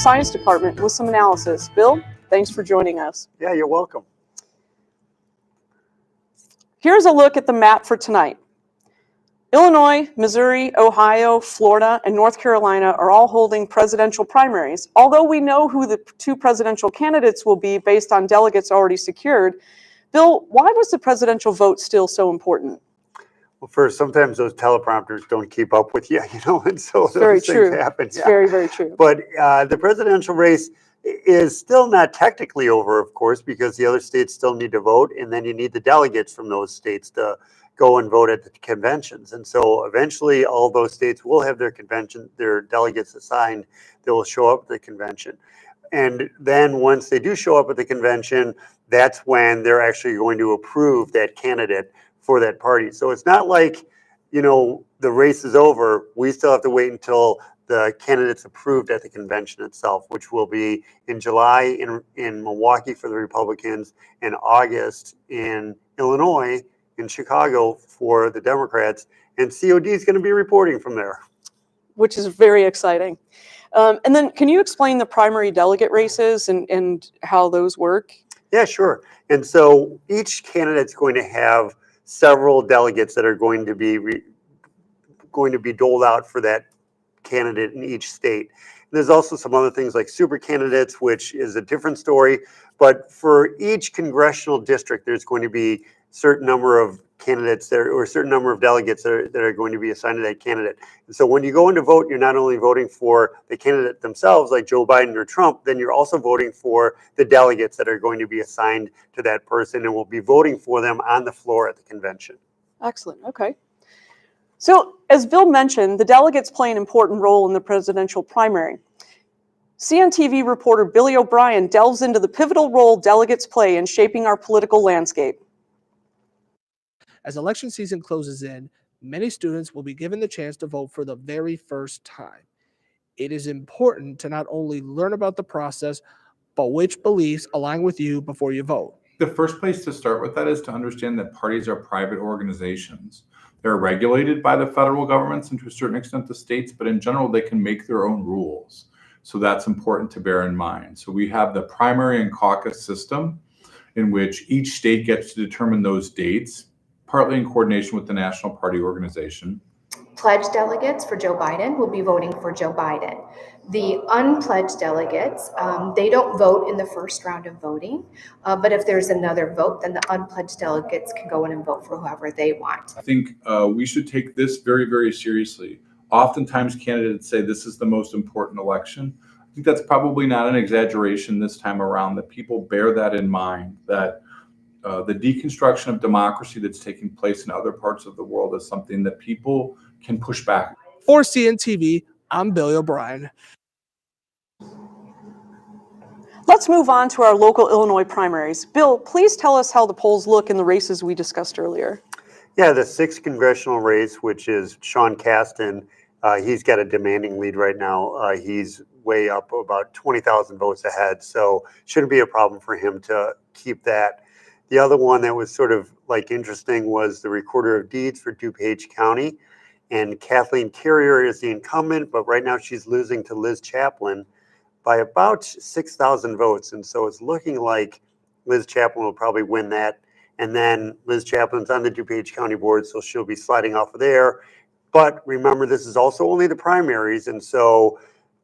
Science Department with some analysis. Bill, thanks for joining us. Yeah, you're welcome. Here's a look at the map for tonight. Illinois, Missouri, Ohio, Florida, and North Carolina are all holding presidential primaries. Although we know who the two presidential candidates will be based on delegates already secured, Bill, why was the presidential vote still so important? Well, first, sometimes those teleprompters don't keep up with you, and so it's very those true. things happen. It's very, very true. But the presidential race is still not technically over, of course, because the other states still need to vote, and then you need the delegates from those states to go and vote at the conventions. And so eventually all those states will have their delegates assigned that will show up at the convention. And then once they do show up at the convention, that's when they're actually going to approve that candidate for that party. So it's not like, the race is over. We still have to wait until the candidate's approved at the convention itself, which will be in July in Milwaukee for the Republicans, in August in Illinois, in Chicago for the Democrats, and COD is going to be reporting from there. Which is very exciting. And then can you explain the primary delegate races and how those work? Yeah, sure. And so each candidate's going to have several delegates that are going to be doled out for that candidate in each state. There's also some other things like super candidates, which is a different story. But for each congressional district, there's going to be a certain number of candidates there, or a certain number of delegates that are going to be assigned to that candidate. And so when you go in to vote, you're not only voting for the candidate themselves, like Joe Biden or Trump, then you're also voting for the delegates that are going to be assigned to that person, and will be voting for them on the floor at the convention. Excellent. Okay. So as Bill mentioned, the delegates play an important role in the presidential primary. CNTV reporter Billy O'Brien delves into the pivotal role delegates play in shaping our political landscape. As election season closes in, many students will be given the chance to vote for the very first time. It is important to not only learn about the process, but which beliefs align with you before you vote. The first place to start with that is to understand that parties are private organizations. They're regulated by the federal governments and to a certain extent the states, but in general, they can make their own rules. So that's important to bear in mind. So we have the primary and caucus system in which each state gets to determine those dates, partly in coordination with the National Party Organization. Pledged delegates for Joe Biden will be voting for Joe Biden. The unpledged delegates, they don't vote in the first round of voting, but if there's another vote, then the unpledged delegates can go in and vote for whoever they want. I think we should take this very, very seriously. Oftentimes candidates say this is the most important election. I think that's probably not an exaggeration this time around, that people bear that in mind, that the deconstruction of democracy that's taking place in other parts of the world is something that people can push back. For CNTV, I'm Billy O'Brien. Let's move on to our local Illinois primaries. Bill, please tell us how the polls look in the races we discussed earlier. Yeah, the 6th congressional race, which is Sean Casten, he's got a demanding lead right now. He's way up about 20,000 votes ahead, so shouldn't be a problem for him to keep that. The other one that was sort of interesting was the Recorder of Deeds for DuPage County. And Kathleen Carrier is the incumbent, but right now she's losing to Liz Chaplin by about 6,000 votes. And so it's looking like Liz Chaplin will probably win that. And then Liz Chaplin's on the DuPage County board, so she'll be sliding off of there. But remember, this is also only the primaries. And so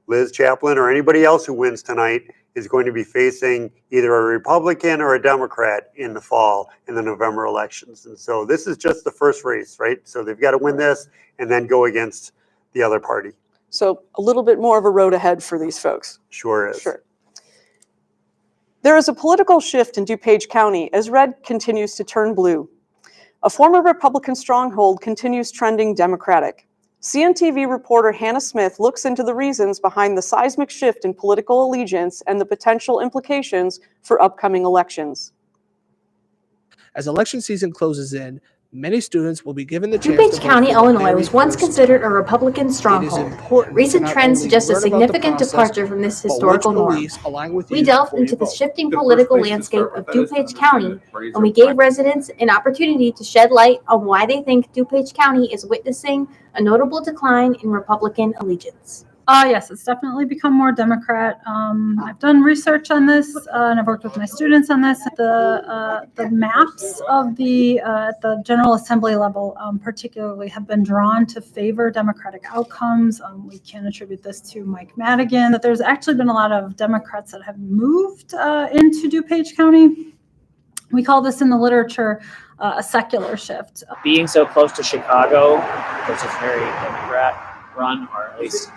Liz Chaplin or anybody else who wins tonight is going to be facing either a Republican or a Democrat in the fall in the November elections. And so this is just the first race, right? So they've got to win this and then go against the other party. So a little bit more of a road ahead for these folks. Sure is. Sure. There is a political shift in DuPage County as red continues to turn blue. A former Republican stronghold continues trending Democratic. CNTV reporter Hannah Smith looks into the reasons behind the seismic shift in political allegiance and the potential implications for upcoming elections. As election season closes in, many students will be given the chance DuPage County, Illinois was once considered a Republican stronghold. Recent trends suggest a significant departure from this historical norm. We delved into the shifting political landscape of DuPage County, and we gave residents an opportunity to shed light on why they think DuPage County is witnessing a notable decline in Republican allegiance. Yes, it's definitely become more Democrat. I've done research on this, and I've worked with my students on this. The maps of the General Assembly level, particularly, have been drawn to favor Democratic outcomes. We can attribute this to Mike Madigan. That there's actually been a lot of Democrats that have moved into DuPage County. We call this in the literature a secular shift. Being so close to Chicago, which is very Democrat-run, or at least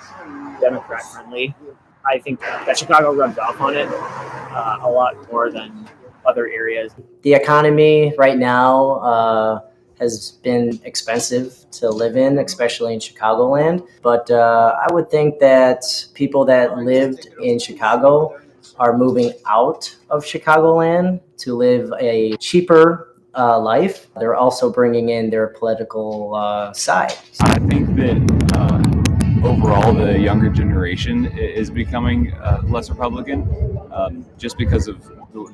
Democrat-friendly, I think that Chicago rubs off on it a lot more than other areas. The economy right now has been expensive to live in, especially in Chicagoland. But I would think that people that lived in Chicago are moving out of Chicagoland to live a cheaper life. They're also bringing in their political side. I think that overall the younger generation is becoming less Republican just because of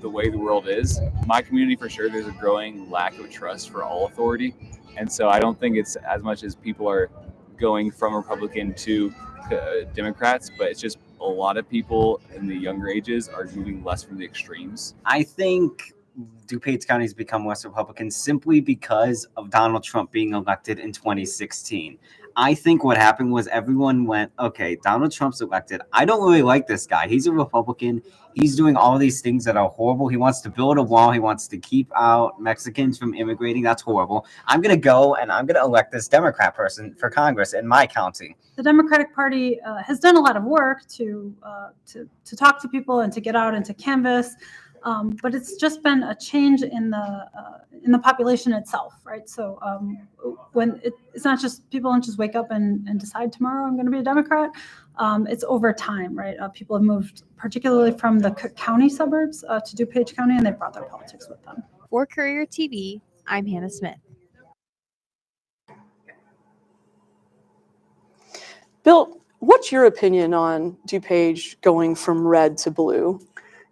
the way the world is. My community, for sure, there's a growing lack of trust for all authority. And so I don't think it's as much as people are going from Republican to Democrats, but it's just a lot of people in the younger ages are moving less from the extremes. I think DuPage County has become less Republican simply because of Donald Trump being elected in 2016. I think what happened was everyone went, okay, Donald Trump's elected. I don't really like this guy. He's a Republican. He's doing all these things that are horrible. He wants to build a wall. He wants to keep out Mexicans from immigrating. That's horrible. I'm going to go and I'm going to elect this Democrat person for Congress in my county. The Democratic Party has done a lot of work to talk to people and to get out and to canvass. But it's just been a change in the population itself, right? So when it's not just people don't just wake up and decide tomorrow I'm going to be a Democrat. It's over time, right? People have moved, particularly from the Cook County suburbs to DuPage County, and they brought their politics with them. For Courier TV, I'm Hannah Smith. Bill, what's your opinion on DuPage going from red to blue?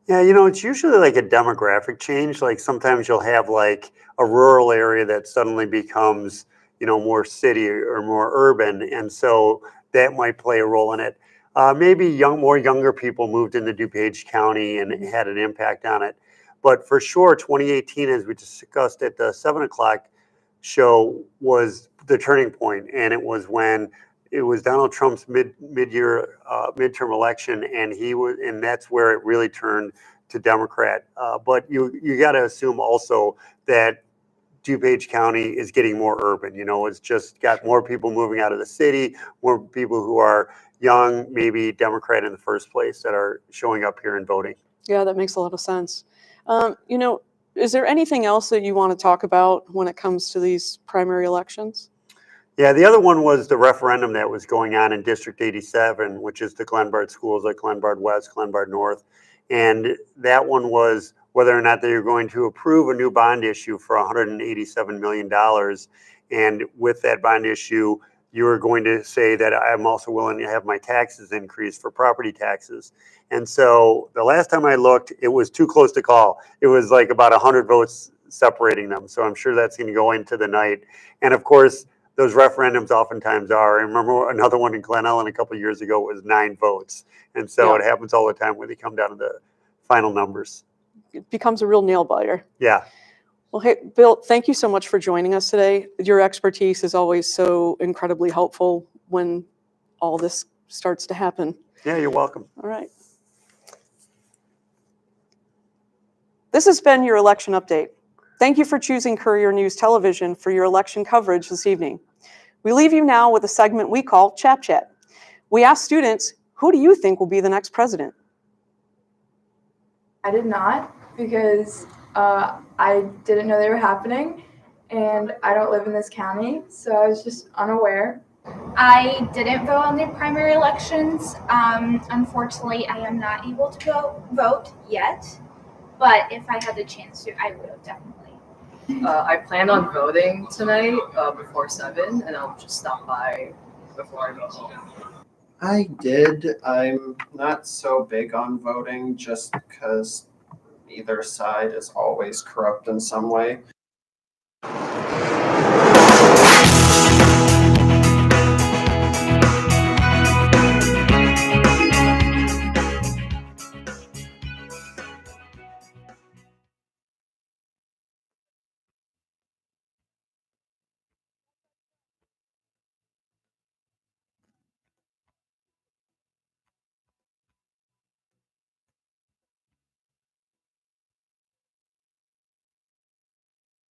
Yeah, it's usually like a demographic change. Like sometimes you'll have like a rural area that suddenly becomes, more city or more urban. And so that might play a role in it. Maybe more younger people moved into DuPage County and it had an impact on it. But for sure, 2018, as we discussed at the 7 o'clock show, was the turning point. And it was when it was Donald Trump's midterm election, and that's where it really turned to Democrat. But you got to assume also that DuPage County is getting more urban. It's just got more people moving out of the city, more people who are young, maybe Democrat in the first place, that are showing up here and voting. Yeah, that makes a lot of sense. Is there anything else that you want to talk about when it comes to these primary elections? Yeah, the other one was the referendum that was going on in District 87, which is the Glenbard schools like Glenbard West, Glenbard North. And that one was whether or not they were going to approve a new bond issue for $187 million. And with that bond issue, you were going to say that I'm also willing to have my taxes increased for property taxes. And so the last time I looked, it was too close to call. It was like about 100 votes separating them. So I'm sure that's going to go into the night. And of course, those referendums oftentimes are. I remember another one in Glen Ellen a couple of years ago was 9 votes. And so It happens all the time when they come down to the final numbers. It becomes a real nail biter. Yeah. Well, hey, Bill, thank you so much for joining us today. Your expertise is always so incredibly helpful when all this starts to happen. Yeah, you're welcome. All right. This has been your election update. Thank you for choosing Courier News Television for your election coverage this evening. We leave you now with a segment we call Chap Chat. We ask students, who do you think will be the next president? I did not, because I didn't know they were happening, and I don't live in this county, so I was just unaware. I didn't vote on the primary elections. Unfortunately, I am not able to vote yet, but if I had the chance to, I would have definitely. I plan on voting tonight before 7, and I'll just stop by before I go home. I did. I'm not so big on voting just because either side is always corrupt in some way.